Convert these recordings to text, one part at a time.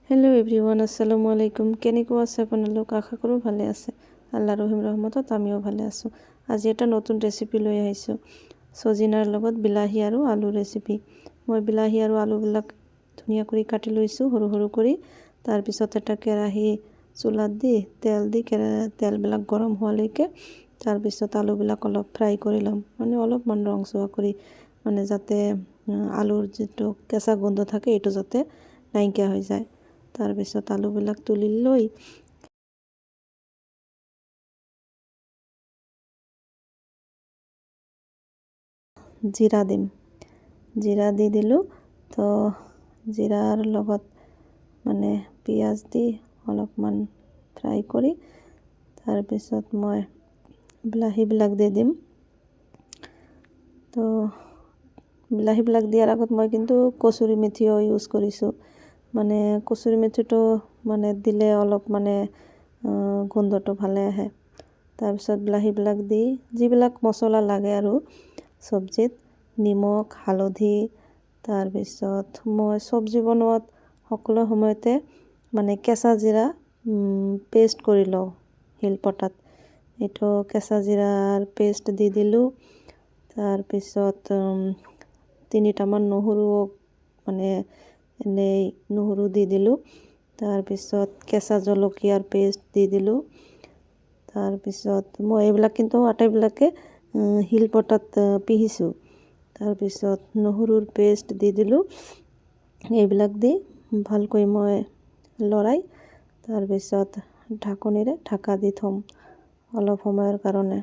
Hello' everyone, আসসালামু আলাইকুম। কেনেকুৱা আছে আপোনালোক? আশা কৰোঁ ভালে আছে। আল্লাহ ৰহিম ৰহমতত আমিও ভালে আছোঁ। আজি এটা নতুন ৰেচিপি লৈ আহিছোঁ, চজিনাৰ লগত বিলাহী আৰু আলু ৰেচিপি। মই বিলাহী আৰু আলুবিলাক ধুনীয়া কৰি কাটি লৈছোঁ সৰু সৰু কৰি। তাৰপিছত এটা কেৰাহী চুলাত দি তেলবিলাক গৰম হোৱালৈকে তাৰপিছত আলুবিলাক অলপ ফ্ৰাই কৰি ল'ম, মানে অলপমান ৰংচোৱা কৰি, মানে যাতে আলুৰ যিটো কেঁচা গোন্ধ থাকে এইটো যাতে নাইকিয়া হৈ যায়। তাৰপিছত আলুবিলাক তুলি লৈ জিৰা দিম, জিৰা দি দিলোঁ। তো জিৰাৰ লগত মানে পিঁয়াজ দি অলপমান ফ্ৰাই কৰি তাৰপিছত মই বিলাহীবিলাক দি দিম। তো বিলাহীবিলাক দিয়াৰ আগত মই কিন্তু কচুৰি মেথিও ইউজ কৰিছোঁ। মানে কচুৰি মেথিটো মানে দিলে অলপ মানে গোন্ধটো ভালে আহে। তাৰপিছত বিলাহীবিলাক দি যিবিলাক মছলা লাগে আৰু চব্জিত, নিমখ, হালধি, তাৰপিছত মই চব্জি বনোৱাত সকলো সময়তে মানে কেঁচা জিৰা পেষ্ট কৰি লওঁ শিলপতাত। এইটো কেঁচা জিৰাৰ পেষ্ট দি দিলোঁ। তাৰপিছত 3টামান নহৰু, মানে এনেই নহৰু দি দিলোঁ। তাৰপিছত কেঁচা জলকীয়াৰ পেষ্ট দি দিলোঁ। তাৰপিছত মই এইবিলাক কিন্তু আটাইবিলাকে শিলপতাত পিহিছোঁ। তাৰপিছত নহৰুৰ পেষ্ট দি দিলোঁ। এইবিলাক দি ভালকৈ মই লৰাই তাৰপিছত ঢাকনিৰে ঢাকা দি থ'ম অলপ সময়ৰ কাৰণে।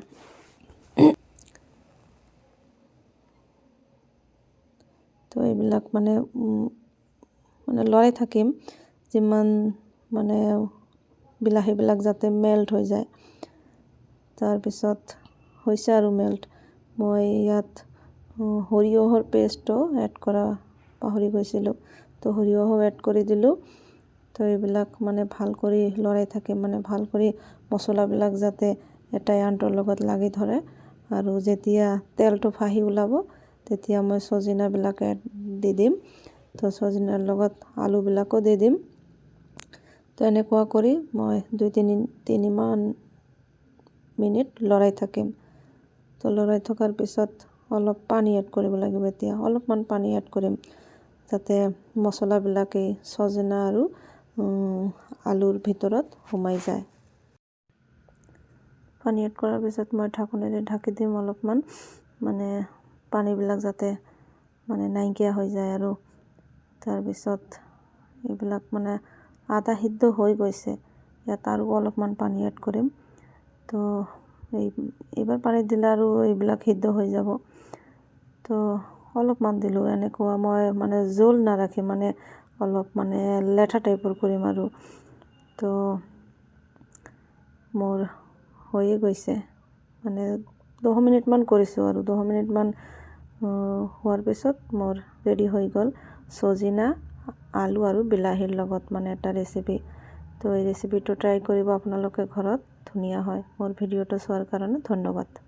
তো এইবিলাক মানে লৰাই থাকিম যিমান মানে বিলাহীবিলাক যাতে মেল্ট হৈ যায়। তাৰপিছত হৈছে আৰু মেল্ট। মই ইয়াত সৰিয়হৰ পেষ্টটো এড কৰা পাহৰি গৈছিলোঁ, তো সৰিয়হও এড কৰি দিলোঁ। তো এইবিলাক মানে ভাল কৰি লৰাই থাকিম, মানে ভাল কৰি মছলাবিলাক যাতে এটাই আনটোৰ লগত লাগি ধৰে। আৰু যেতিয়া তেলটো ফাহি ওলাব তেতিয়া মই চজিনাবিলাক দি দিম। তো চজিনাৰ লগত আলুবিলাকো দি দিম। তো এনেকুৱা কৰি মই 2-3 মিনিট লৰাই থাকিম। তো লৰাই থকাৰ পিছত অলপ পানী এড কৰিব লাগিব। এতিয়া অলপমান পানী এড কৰিম যাতে মছলাবিলাক এই চজিনা আৰু আলুৰ ভিতৰত সোমাই যায়। পানী এড কৰাৰ পিছত মই ঢাকনিৰে ঢাকি দিম অলপমান, মানে পানীবিলাক যাতে মানে নাইকিয়া হৈ যায়। আৰু তাৰপিছত এইবিলাক মানে আধা সিদ্ধ হৈ গৈছে, ইয়াত আৰু অলপমান পানী এড কৰিম। তো এইবাৰ পানী দিলে আৰু এইবিলাক সিদ্ধ হৈ যাব। তো অলপমান দিলোঁ, এনেকুৱা মই মানে জোল নাৰাখি, মানে অলপ মানে লেঠা টাইপৰ কৰিম আৰু। তো মোৰ হৈয়ে গৈছে, মানে 10 মিনিটমান কৰিছোঁ আৰু 10 মিনিটমান হোৱাৰ পিছত মোৰ ৰেডি হৈ গ'ল চজিনা, আলু আৰু বিলাহীৰ লগত মানে এটা ৰেচিপি। তো এই ৰেচিপিটো ট্ৰাই কৰিব আপোনালোকে ঘৰত, ধুনীয়া হয়। মোৰ ভিডিঅ'টো চোৱাৰ কাৰণে ধন্যবাদ।